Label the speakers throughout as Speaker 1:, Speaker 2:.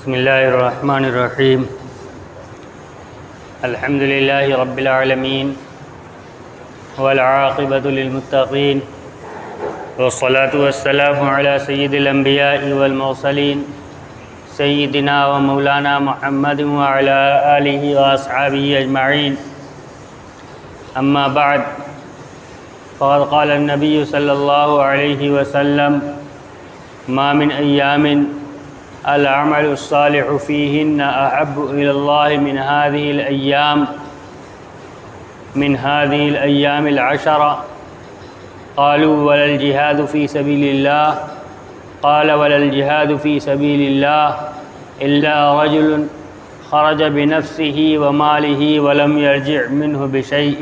Speaker 1: بسم اللہ الرحمن الرحیم الحمد للہ رب العالمین والعاقبۃ للمتقین والصلاة والسلام علی سید الانبیاء والمرسلین سیدنا و مولانا محمد وعلی آلہ واصحابہ اجمعین اما بعد فقد قال النبی صلی اللہ علیہ وسلم ما من ایام العمل الصالح فيهن أحب إلى الله من هذه الأيام العشرة. قالوا ولا الجهاد في سبيل الله؟ قال ولا الجهاد في سبيل الله إلا رجل خرج بنفسه وماله ولم يرجع منه بشيء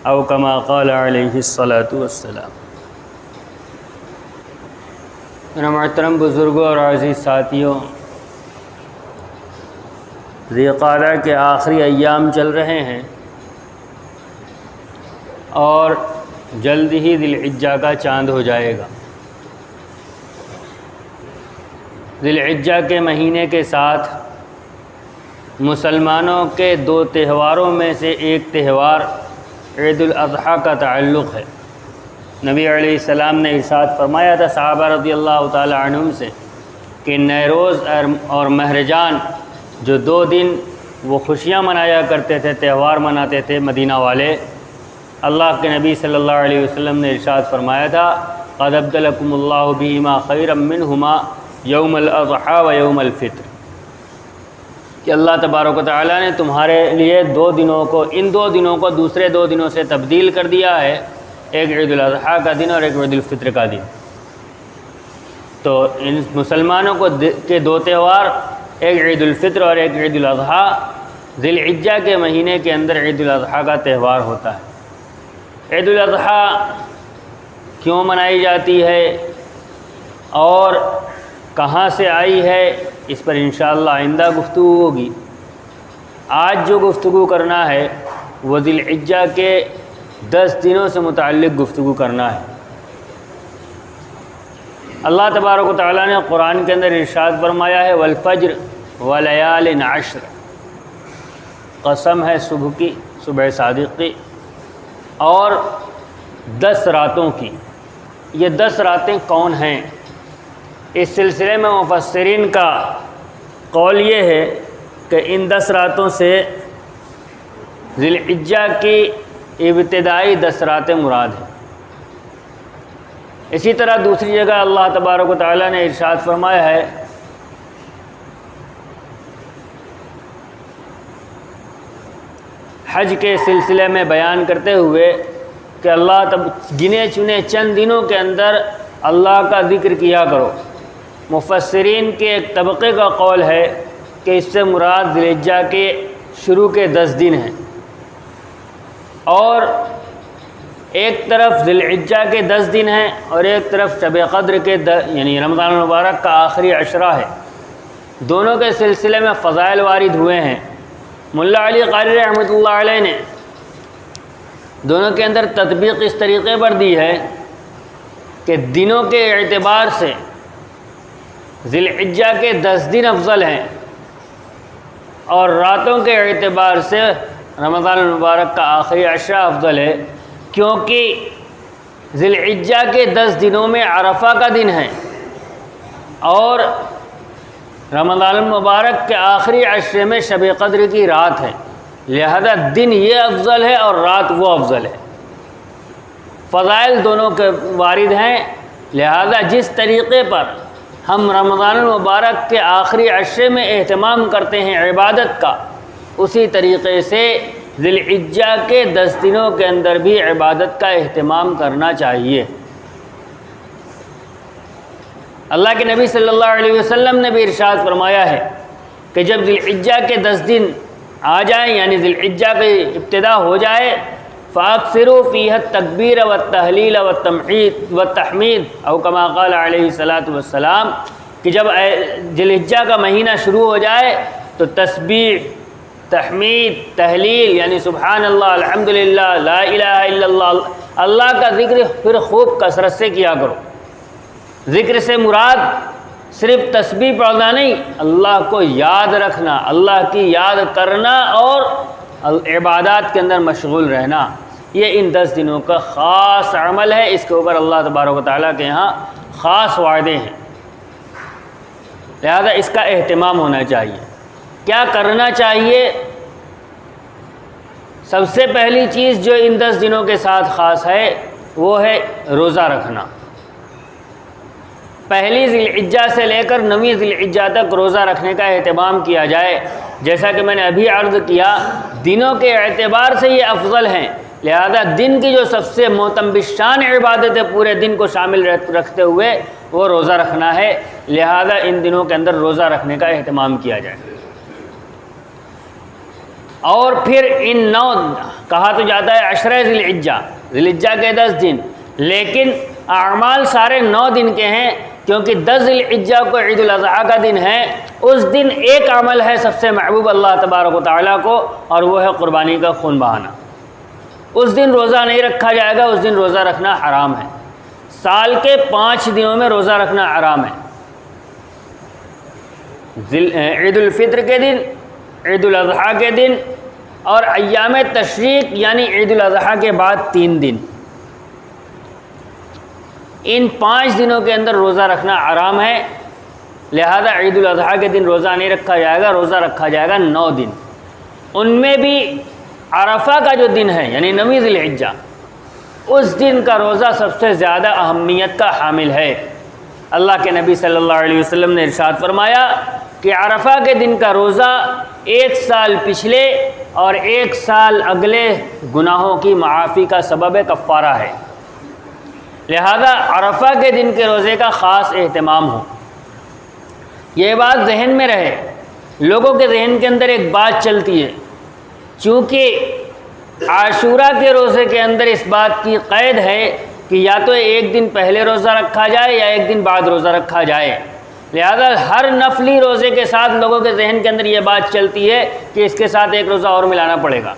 Speaker 1: أو كما قال عليه الصلاة والسلام. میرا محترم بزرگوں اور عزیز ساتھیوں، ذی القعدہ کے آخری ایام چل رہے ہیں اور جلد ہی ذی الحجہ کا چاند ہو جائے گا۔ ذی الحجہ کے مہینے کے ساتھ مسلمانوں کے دو تہواروں میں سے ایک تہوار عید الاضحیٰ کا تعلق ہے۔ نبی علیہ السلام نے ارشاد فرمایا تھا صحابہ رضی اللہ تعالی عنہم سے کہ نیروز اور مہرجان جو دو دن وہ خوشیاں منایا کرتے تھے، تہوار مناتے تھے مدینہ والے، اللہ کے نبی صلی اللہ علیہ وسلم نے ارشاد فرمایا تھا قد ابدلکم اللہ بہما خیرا منہما یوم الاضحیٰ و یوم الفطر، کہ اللہ تبارک و تعالیٰ نے تمہارے لیے ان دو دنوں کو دوسرے دو دنوں سے تبدیل کر دیا ہے، ایک عید الاضحیٰ کا دن اور ایک عید الفطر کا دن۔ تو ان مسلمانوں کے دو تہوار، ایک عید الفطر اور ایک عید الاضحیٰ، ذی الحجہ کے مہینے کے اندر عید الاضحیٰ کا تہوار ہوتا ہے۔ عید الاضحیٰ کیوں منائی جاتی ہے اور کہاں سے آئی ہے، اس پر انشاءاللہ آئندہ گفتگو ہوگی۔ آج جو گفتگو کرنا ہے وہ ذی الحجہ کے 10 دنوں سے متعلق گفتگو کرنا ہے۔ اللہ تبارک و تعالیٰ نے قرآن کے اندر ارشاد فرمایا ہے والفجر ولیال عشر، قسم ہے صبح کی، صبح صادق کی، اور 10 راتوں کی۔ یہ 10 راتیں کون ہیں؟ اس سلسلے میں مفسرین کا قول یہ ہے کہ ان 10 راتوں سے ذی الحجہ کی ابتدائی 10 راتیں مراد ہیں۔ اسی طرح دوسری جگہ اللہ تبارک و تعالیٰ نے ارشاد فرمایا ہے حج کے سلسلے میں بیان کرتے ہوئے کہ اللہ گنے چنے چند دنوں کے اندر اللہ کا ذکر کیا کرو۔ مفسرین کے ایک طبقے کا قول ہے کہ اس سے مراد ذی الحجہ کے شروع کے 10 دن ہیں، اور ایک طرف ذی الحجہ کے 10 دن ہیں اور ایک طرف شب قدر کے یعنی رمضان المبارک کا آخری عشرہ ہے۔ دونوں کے سلسلے میں فضائل وارد ہوئے ہیں۔ ملا علی قاری رحمۃ اللہ علیہ نے دونوں کے اندر تطبیق اس طریقے پر دی ہے کہ دنوں کے اعتبار سے ذی الحجہ کے 10 دن افضل ہیں اور راتوں کے اعتبار سے رمضان المبارک کا آخری عشرہ افضل ہے، کیونکہ ذی الحجہ کے 10 دنوں میں عرفہ کا دن ہے اور رمضان المبارک کے آخری عشرے میں شب قدر کی رات ہے، لہذا دن یہ افضل ہے اور رات وہ افضل ہے۔ فضائل دونوں کے وارد ہیں، لہذا جس طریقے پر ہم رمضان المبارک کے آخری عشرے میں اہتمام کرتے ہیں عبادت کا، اسی طریقے سے ذی الحجہ کے 10 دنوں کے اندر بھی عبادت کا اہتمام کرنا چاہیے۔ اللہ کے نبی صلی اللہ علیہ وسلم نے بھی ارشاد فرمایا ہے کہ جب ذی الحجہ کے 10 دن آ جائیں، یعنی ذی الحجہ کی ابتدا ہو جائے، فَأَكْثِرُوا فِيهَا التَّكْبِيرَ وَالتَّهْلِيلَ وَالتَّحْمِيدَ أَوْ كَمَا قَالَ عَلَيْهِ الصَّلَاةُ وَالسَّلَامُ، کہ جب ذی الحجہ کا مہینہ شروع ہو جائے تو تسبیح، تحمید، تہلیل یعنی سبحان اللہ، الحمدللہ، لا الہ الا اللہ، اللہ کا ذکر پھر خوب کثرت سے کیا کرو۔ ذکر سے مراد صرف تسبیح پڑھنا نہیں، اللہ کو یاد رکھنا، اللہ کی یاد کرنا اور عبادات کے اندر مشغول رہنا، یہ ان 10 دنوں کا خاص عمل ہے۔ اس کے اوپر اللہ تبارک و تعالیٰ کے یہاں خاص وعدے ہیں، لہذا اس کا اہتمام ہونا چاہیے۔ کیا کرنا چاہیے؟ سب سے پہلی چیز جو ان 10 دنوں کے ساتھ خاص ہے وہ ہے روزہ رکھنا۔ پہلی ذی الحجہ سے لے کر 9ویں ذی الحجہ تک روزہ رکھنے کا اہتمام کیا جائے۔ جیسا کہ میں نے ابھی عرض کیا، دنوں کے اعتبار سے یہ افضل ہیں، لہذا دن کی جو سب سے محتم شان عبادت ہے پورے دن کو شامل رکھتے ہوئے وہ روزہ رکھنا ہے، لہذا ان دنوں کے اندر روزہ رکھنے کا اہتمام کیا جائے۔ اور پھر ان 9 کہا تو جاتا ہے 10 ذی الحجہ، ذی الحجہ کے 10 دن، لیکن اعمال سارے 9 دن کے ہیں، کیونکہ 10 ذی الحجہ کو عید الاضحیٰ کا دن ہے۔ اس دن ایک عمل ہے سب سے محبوب اللہ تبارک و تعالیٰ کو، اور وہ ہے قربانی کا خون بہانا۔ اس دن روزہ نہیں رکھا جائے گا، اس دن روزہ رکھنا حرام ہے۔ سال کے 5 دنوں میں روزہ رکھنا حرام ہے، عید الفطر کے دن، عید الاضحیٰ کے دن، اور ایام تشریق یعنی عید الاضحیٰ کے بعد 3 دن، ان 5 دنوں کے اندر روزہ رکھنا حرام ہے، لہذا عید الاضحیٰ کے دن روزہ نہیں رکھا جائے گا، روزہ رکھا جائے گا 9 دن۔ ان میں بھی عرفہ کا جو دن ہے یعنی 9ویں ذی الحجہ، اس دن کا روزہ سب سے زیادہ اہمیت کا حامل ہے۔ اللہ کے نبی صلی اللہ علیہ وسلم نے ارشاد فرمایا کہ عرفہ کے دن کا روزہ 1 سال پچھلے اور 1 سال اگلے گناہوں کی معافی کا سبب کفارہ ہے، لہذا عرفہ کے دن کے روزے کا خاص اہتمام ہو۔ یہ بات ذہن میں رہے، لوگوں کے ذہن کے اندر ایک بات چلتی ہے، چونکہ عاشورہ کے روزے کے اندر اس بات کی قید ہے کہ یا تو ایک دن پہلے روزہ رکھا جائے یا ایک دن بعد روزہ رکھا جائے، لہذا ہر نفلی روزے کے ساتھ لوگوں کے ذہن کے اندر یہ بات چلتی ہے کہ اس کے ساتھ ایک روزہ اور ملانا پڑے گا،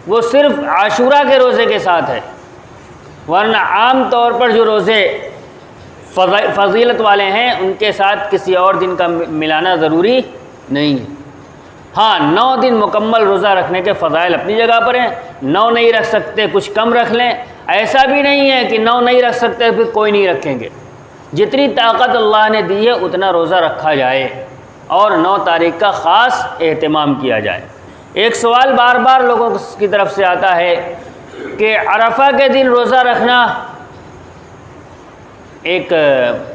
Speaker 1: وہ صرف عاشورہ کے روزے کے ساتھ ہے، ورنہ عام طور پر جو روزے فضیلت والے ہیں ان کے ساتھ کسی اور دن کا ملانا ضروری نہیں ہے۔ ہاں 9 دن مکمل روزہ رکھنے کے فضائل اپنی جگہ پر ہیں، 9 نہیں رکھ سکتے کچھ کم رکھ لیں، ایسا بھی نہیں ہے کہ 9 نہیں رکھ سکتے پھر کوئی نہیں رکھیں گے، جتنی طاقت اللہ نے دی ہے اتنا روزہ رکھا جائے اور 9 تاریخ کا خاص اہتمام کیا جائے۔ ایک سوال بار بار لوگوں کی طرف سے آتا ہے کہ عرفہ کے دن روزہ رکھنا ایک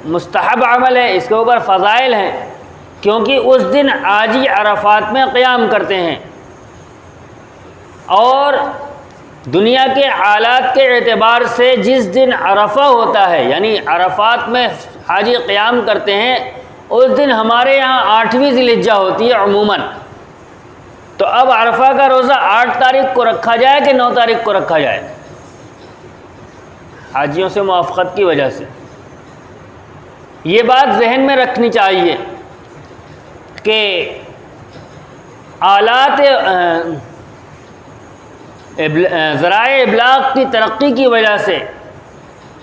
Speaker 1: مستحب عمل ہے، اس کے اوپر فضائل ہیں، کیونکہ اس دن حاجی عرفات میں قیام کرتے ہیں، اور دنیا کے حالات کے اعتبار سے جس دن عرفہ ہوتا ہے یعنی عرفات میں حاجی قیام کرتے ہیں، اس دن ہمارے یہاں 8ویں ذی الحجہ ہوتی ہے عموماً، تو اب عرفہ کا روزہ 8 تاریخ کو رکھا جائے کہ 9 تاریخ کو رکھا جائے؟ حاجیوں سے موافقت کی وجہ سے یہ بات ذہن میں رکھنی چاہیے کہ آلات ذرائع ابلاغ کی ترقی کی وجہ سے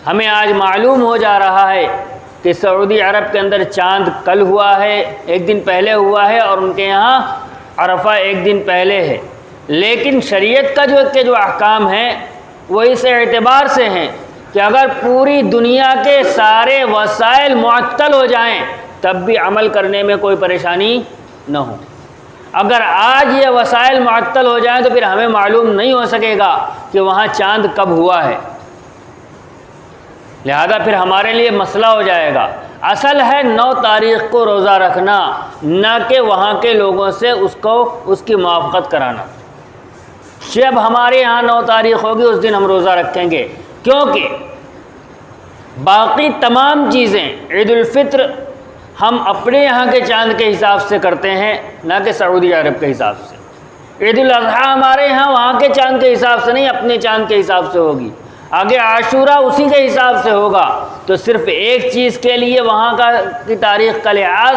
Speaker 1: ہمیں آج معلوم ہو جا رہا ہے کہ سعودی عرب کے اندر چاند کل ہوا ہے، ایک دن پہلے ہوا ہے، اور ان کے یہاں عرفہ ایک دن پہلے ہے، لیکن شریعت کا جو احکام ہیں وہ اس اعتبار سے ہیں کہ اگر پوری دنیا کے سارے وسائل معطل ہو جائیں تب بھی عمل کرنے میں کوئی پریشانی نہ ہو۔ اگر آج یہ وسائل معطل ہو جائیں تو پھر ہمیں معلوم نہیں ہو سکے گا کہ وہاں چاند کب ہوا ہے، لہذا پھر ہمارے لیے مسئلہ ہو جائے گا۔ اصل ہے 9 تاریخ کو روزہ رکھنا، نہ کہ وہاں کے لوگوں سے اس کی موافقت کرانا۔ جب ہمارے یہاں 9 تاریخ ہوگی اس دن ہم روزہ رکھیں گے، کیونکہ باقی تمام چیزیں عید الفطر ہم اپنے یہاں کے چاند کے حساب سے کرتے ہیں، نہ کہ سعودی عرب کے حساب سے۔ عید الاضحیٰ ہمارے یہاں وہاں کے چاند کے حساب سے نہیں، اپنے چاند کے حساب سے ہوگی، آگے عاشورہ اسی کے حساب سے ہوگا، تو صرف ایک چیز کے لیے وہاں کی تاریخ کا لحاظ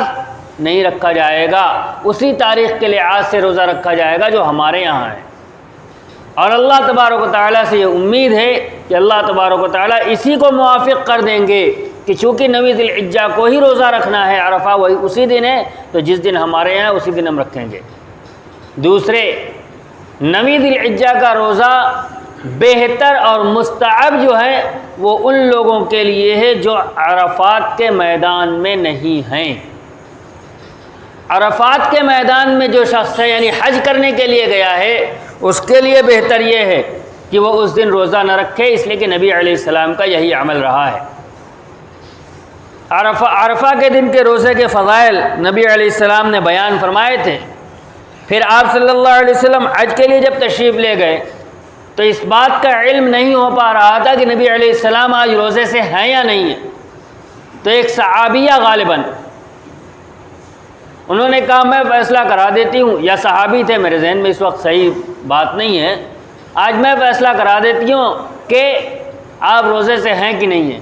Speaker 1: نہیں رکھا جائے گا، اسی تاریخ کے لحاظ سے روزہ رکھا جائے گا جو ہمارے یہاں ہے۔ اور اللہ تبارک و تعالیٰ سے یہ امید ہے کہ اللہ تبارک و تعالیٰ اسی کو موافق کر دیں گے کہ چونکہ 9 ذی الحجہ کو ہی روزہ رکھنا ہے، عرفہ وہی اسی دن ہے، تو جس دن ہمارے یہاں اسی دن ہم رکھیں گے۔ دوسرے 9 ذی الحجہ کا روزہ بہتر اور مستحب جو ہے وہ ان لوگوں کے لیے ہے جو عرفات کے میدان میں نہیں ہیں۔ عرفات کے میدان میں جو شخص ہے یعنی حج کرنے کے لیے گیا ہے، اس کے لیے بہتر یہ ہے کہ وہ اس دن روزہ نہ رکھے، اس لیے کہ نبی علیہ السلام کا یہی عمل رہا ہے۔ عرفہ کے دن کے روزے کے فضائل نبی علیہ السلام نے بیان فرمائے تھے۔ پھر آپ صلی اللہ علیہ وسلم حج کے لیے جب تشریف لے گئے تو اس بات کا علم نہیں ہو پا رہا تھا کہ نبی علیہ السلام آج روزے سے ہیں یا نہیں ہیں۔ تو ایک صحابیہ غالباً انہوں نے کہا میں فیصلہ کرا دیتی ہوں، یا صحابی تھے، میرے ذہن میں اس وقت صحیح بات نہیں ہے، آج میں فیصلہ کرا دیتی ہوں کہ آپ روزے سے ہیں کہ نہیں ہیں۔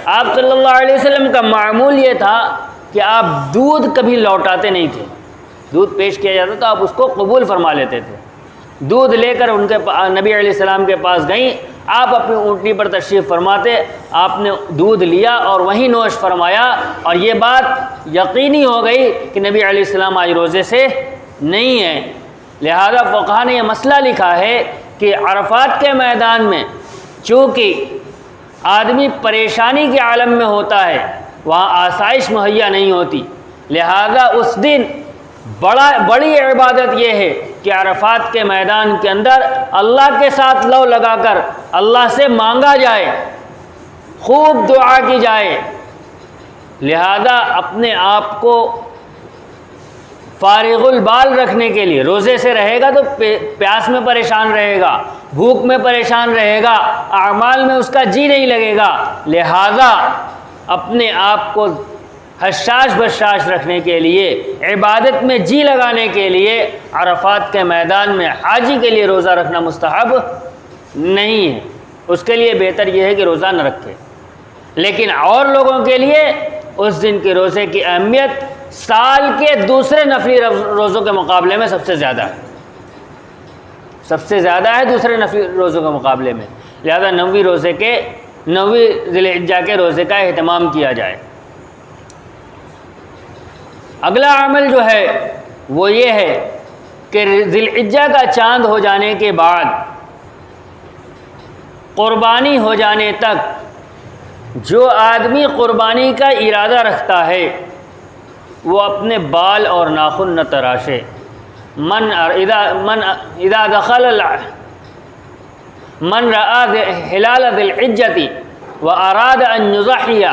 Speaker 1: آپ صلی اللہ علیہ وسلم کا معمول یہ تھا کہ آپ دودھ کبھی لوٹاتے نہیں تھے، دودھ پیش کیا جاتا تو آپ اس کو قبول فرما لیتے تھے۔ دودھ لے کر ان کے نبی علیہ السلام کے پاس گئیں، آپ اپنی اونٹنی پر تشریف فرماتے، آپ نے دودھ لیا اور وہیں نوش فرمایا، اور یہ بات یقینی ہو گئی کہ نبی علیہ السلام آج روزے سے نہیں ہیں۔ لہذا فقہا نے یہ مسئلہ لکھا ہے کہ عرفات کے میدان میں چونکہ آدمی پریشانی کے عالم میں ہوتا ہے، وہاں آسائش مہیا نہیں ہوتی، لہذا اس دن بڑی عبادت یہ ہے کہ عرفات کے میدان کے اندر اللہ کے ساتھ لو لگا کر اللہ سے مانگا جائے، خوب دعا کی جائے۔ لہذا اپنے آپ کو فارغ البال رکھنے کے لیے، روزے سے رہے گا تو پیاس میں پریشان رہے گا، بھوک میں پریشان رہے گا، اعمال میں اس کا جی نہیں لگے گا، لہذا اپنے آپ کو حشاش بشاش رکھنے کے لیے، عبادت میں جی لگانے کے لیے عرفات کے میدان میں حاجی کے لیے روزہ رکھنا مستحب نہیں ہے، اس کے لیے بہتر یہ ہے کہ روزہ نہ رکھے۔ لیکن اور لوگوں کے لیے اس دن کے روزے کی اہمیت سال کے دوسرے نفلی روزوں کے مقابلے میں سب سے زیادہ ہے، سب سے زیادہ ہے دوسرے نفلی روزوں کے مقابلے میں، لہذا 9 ذی الحجہ کے روزے کا اہتمام کیا جائے۔ اگلا عمل جو ہے وہ یہ ہے کہ ذی الحجہ کا چاند ہو جانے کے بعد قربانی ہو جانے تک جو آدمی قربانی کا ارادہ رکھتا ہے وہ اپنے بال اور ناخن نہ تراشے۔ اذا دخل من رأى هلال ذي الحجة وأراد أن يضحي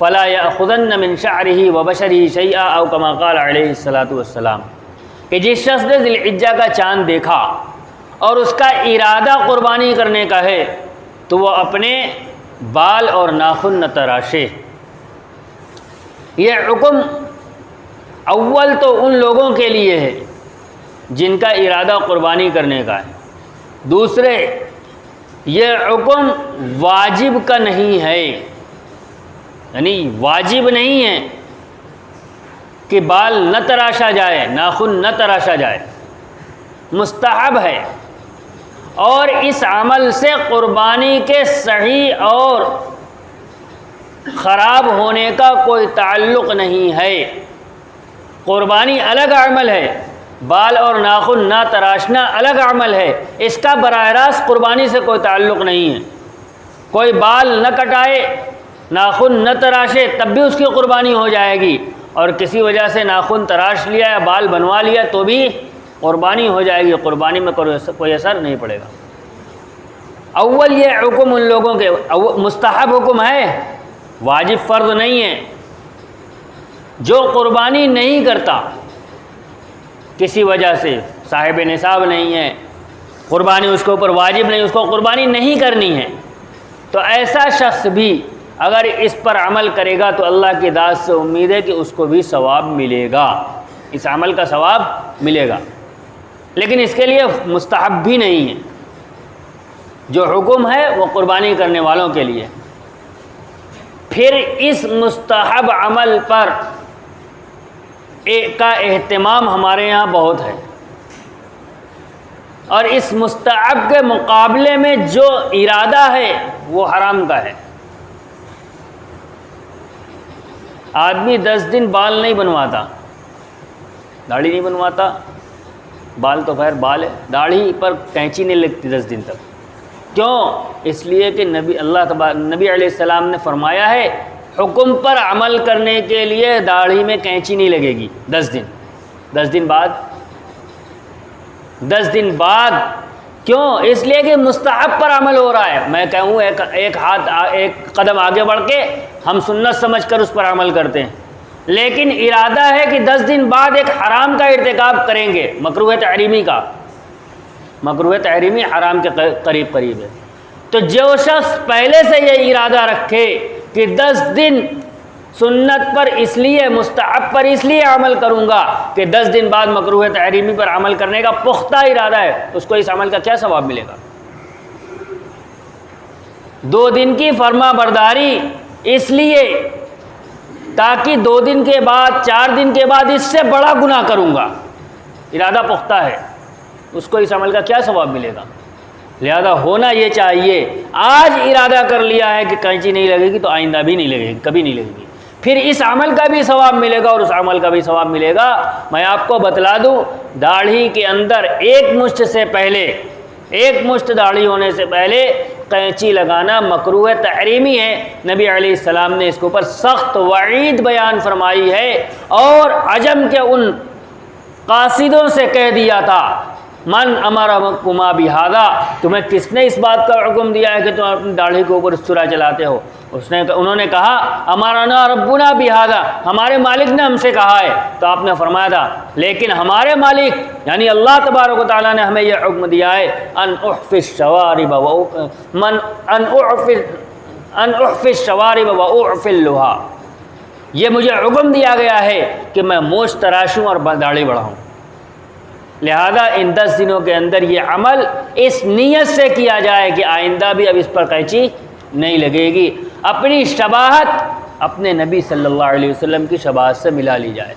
Speaker 1: فلا يأخذن من شعره وبشره شيئا او كما قال علیہ الصلوۃ والسلام، کہ جس شخص نے ذی الحجہ کا چاند دیکھا اور اس کا ارادہ قربانی کرنے کا ہے تو وہ اپنے بال اور ناخن نہ تراشے۔ یہ حکم اول تو ان لوگوں کے لیے ہے جن کا ارادہ قربانی کرنے کا ہے، دوسرے یہ حکم واجب کا نہیں ہے، یعنی واجب نہیں ہے کہ بال نہ تراشا جائے، ناخن نہ تراشا جائے، مستحب ہے، اور اس عمل سے قربانی کے صحیح اور خراب ہونے کا کوئی تعلق نہیں ہے۔ قربانی الگ عمل ہے، بال اور ناخن نہ تراشنا الگ عمل ہے، اس کا براہ راست قربانی سے کوئی تعلق نہیں ہے۔ کوئی بال نہ کٹائے، ناخن نہ تراشے تب بھی اس کی قربانی ہو جائے گی، اور کسی وجہ سے ناخن تراش لیا یا بال بنوا لیا تو بھی قربانی ہو جائے گی، قربانی میں کوئی اثر نہیں پڑے گا۔ اول یہ حکم ان لوگوں کے مستحب حکم ہے، واجب فرض نہیں ہے۔ جو قربانی نہیں کرتا کسی وجہ سے، صاحب نصاب نہیں ہے، قربانی اس کے اوپر واجب نہیں، اس کو قربانی نہیں کرنی ہے، تو ایسا شخص بھی اگر اس پر عمل کرے گا تو اللہ کی ذات سے امید ہے کہ اس کو بھی ثواب ملے گا، اس عمل کا ثواب ملے گا، لیکن اس کے لیے مستحب بھی نہیں ہے۔ جو حکم ہے وہ قربانی کرنے والوں کے لیے۔ پھر اس مستحب عمل پر کا اہتمام ہمارے یہاں بہت ہے، اور اس مستحب کے مقابلے میں جو ارادہ ہے وہ حرام کا ہے۔ آدمی 10 دن بال نہیں بنواتا، داڑھی نہیں بنواتا، بال تو خیر بال ہے، داڑھی پر کینچی نہیں لگتی 10 دن تک. کیوں؟ اس لیے کہ نبی علیہ السلام نے فرمایا ہے حکم پر عمل کرنے کے لیے داڑھی میں کینچی نہیں لگے گی 10 دن. 10 دن بعد کیوں؟ اس لیے کہ مستحب پر عمل ہو رہا ہے. میں کہوں ایک قدم آگے بڑھ کے ہم سنت سمجھ کر اس پر عمل کرتے ہیں، لیکن ارادہ ہے کہ 10 دن بعد ایک حرام کا ارتکاب کریں گے، مکروہ تحریمی کا. مکروہ تحریمی حرام کے قریب ہے. تو جو شخص پہلے سے یہ ارادہ رکھے کہ 10 دن سنت پر اس لیے، مستحب پر اس لیے عمل کروں گا کہ 10 دن بعد مکروہ تحریمی پر عمل کرنے کا پختہ ارادہ ہے، اس کو اس عمل کا کیا ثواب ملے گا؟ 2 دن کی فرما برداری اس لیے تاکہ 2 دن کے بعد 4 دن کے بعد اس سے بڑا گناہ کروں گا، ارادہ پختہ ہے، اس کو اس عمل کا کیا ثواب ملے گا؟ لہذا ہونا یہ چاہیے آج ارادہ کر لیا ہے کہ کینچی نہیں لگے گی تو آئندہ بھی نہیں لگے گی، کبھی نہیں لگے گی، پھر اس عمل کا بھی ثواب ملے گا اور اس عمل کا بھی ثواب ملے گا. میں آپ کو بتلا دوں داڑھی کے اندر ایک مشت داڑھی ہونے سے پہلے قینچی لگانا مکروہ تحریمی ہے. نبی علیہ السلام نے اس کے اوپر سخت وعید بیان فرمائی ہے اور عجم کے ان قاصدوں سے کہہ دیا تھا من امرکما بہذا، تمہیں کس نے اس بات کا حکم دیا ہے کہ تم اپنی داڑھی کے اوپر سرا چلاتے ہو؟ انہوں نے کہا امرنا ربنا بہذا، ہمارے مالک نے ہم سے کہا ہے. تو آپ نے فرمایا تھا لیکن ہمارے مالک یعنی اللہ تبارک و تعالیٰ نے ہمیں یہ حکم دیا ہے ان احفظ الشوارب واعف اللحى، یہ مجھے حکم دیا گیا ہے کہ میں مونچھ تراشوں اور داڑھی بڑھاؤں. لہذا ان 10 دنوں کے اندر یہ عمل اس نیت سے کیا جائے کہ آئندہ بھی اب اس پر قینچی نہیں لگے گی، اپنی شباہت اپنے نبی صلی اللہ علیہ وسلم کی شباہت سے ملا لی جائے،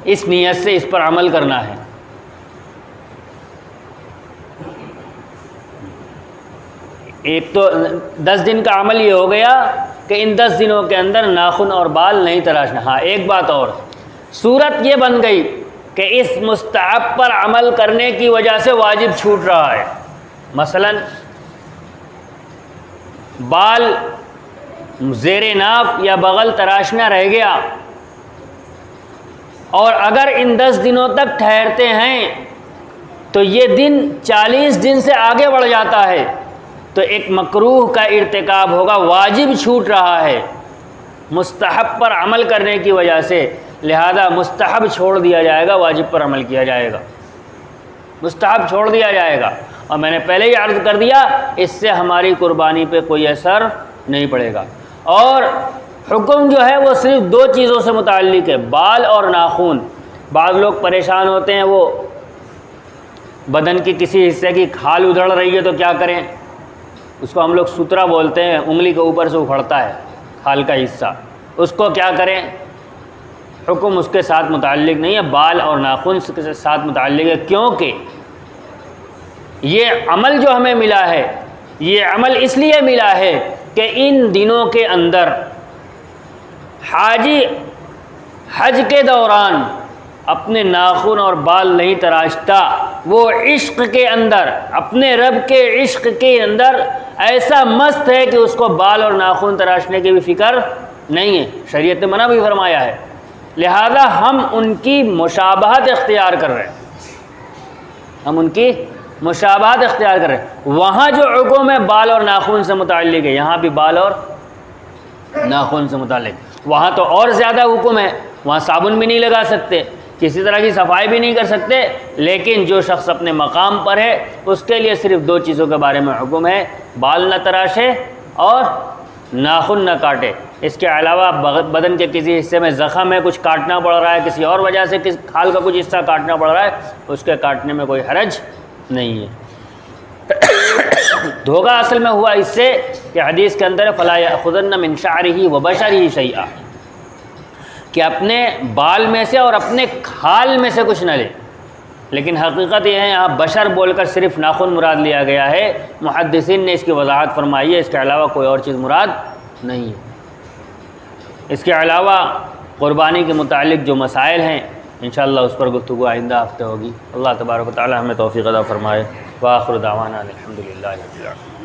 Speaker 1: اس نیت سے اس پر عمل کرنا ہے. ایک تو 10 دن کا عمل یہ ہو گیا کہ ان 10 دنوں کے اندر ناخن اور بال نہیں تراشنا. ہاں ایک بات اور، صورت یہ بن گئی کہ اس مستحب پر عمل کرنے کی وجہ سے واجب چھوٹ رہا ہے. مثلا بال زیر ناف یا بغل تراشنا رہ گیا اور اگر ان 10 دنوں تک ٹھہرتے ہیں تو یہ دن 40 دن سے آگے بڑھ جاتا ہے تو ایک مکروہ کا ارتکاب ہوگا، واجب چھوٹ رہا ہے مستحب پر عمل کرنے کی وجہ سے. لہذا مستحب چھوڑ دیا جائے گا، واجب پر عمل کیا جائے گا. مستحب چھوڑ دیا جائے گا اور میں نے پہلے ہی عرض کر دیا اس سے ہماری قربانی پہ کوئی اثر نہیں پڑے گا. اور حکم جو ہے وہ صرف 2 چیزوں سے متعلق ہے، بال اور ناخن. بعض لوگ پریشان ہوتے ہیں وہ بدن کی کسی حصے کی کھال ادھڑ رہی ہے تو کیا کریں، اس کو ہم لوگ سترا بولتے ہیں، انگلی کے اوپر سے اکھڑتا ہے کھال کا حصہ، اس کو کیا کریں؟ حکم اس کے ساتھ متعلق نہیں ہے، بال اور ناخن کے ساتھ متعلق ہے، کیونکہ یہ عمل جو ہمیں ملا ہے یہ عمل اس لیے ملا ہے کہ ان دنوں کے اندر حاجی حج کے دوران اپنے ناخن اور بال نہیں تراشتا، وہ عشق کے اندر اپنے رب کے عشق کے اندر ایسا مست ہے کہ اس کو بال اور ناخن تراشنے کی بھی فکر نہیں ہے. شریعت نے منع بھی فرمایا ہے. لہذا ہم ان کی مشابہت اختیار کر رہے ہیں، ہم ان کی مشابہت اختیار کر رہے ہیں. وہاں جو حکم ہے بال اور ناخن سے متعلق ہے، یہاں بھی بال اور ناخن سے متعلق. وہاں تو اور زیادہ حکم ہے، وہاں صابن بھی نہیں لگا سکتے، کسی طرح کی صفائی بھی نہیں کر سکتے. لیکن جو شخص اپنے مقام پر ہے اس کے لیے صرف 2 چیزوں کے بارے میں حکم ہے، بال نہ تراشے اور ناخن نہ کاٹے. اس کے علاوہ بدن کے کسی حصے میں زخم ہے، کچھ کاٹنا پڑ رہا ہے، کسی اور وجہ سے کسی کھال کا کچھ حصہ کاٹنا پڑ رہا ہے، اس کے کاٹنے میں کوئی حرج نہیں ہے. دھوکہ اصل میں ہوا اس سے کہ حدیث کے اندر فلا یأخذن من شعرہ وبشرہ شیئا، کہ اپنے بال میں سے اور اپنے کھال میں سے کچھ نہ لے. لیکن حقیقت یہ ہے یہاں بشر بول کر صرف ناخن مراد لیا گیا ہے. محدثین نے اس کی وضاحت فرمائی ہے، اس کے علاوہ کوئی اور چیز مراد نہیں ہے. اس کے علاوہ قربانی کے متعلق جو مسائل ہیں انشاءاللہ اس پر گفتگو آئندہ ہفتے ہوگی۔ اللہ تبارک و تعالی ہمیں توفیق عطا فرمائے۔ وآخر دعوانا الحمدللہ رب العالمین۔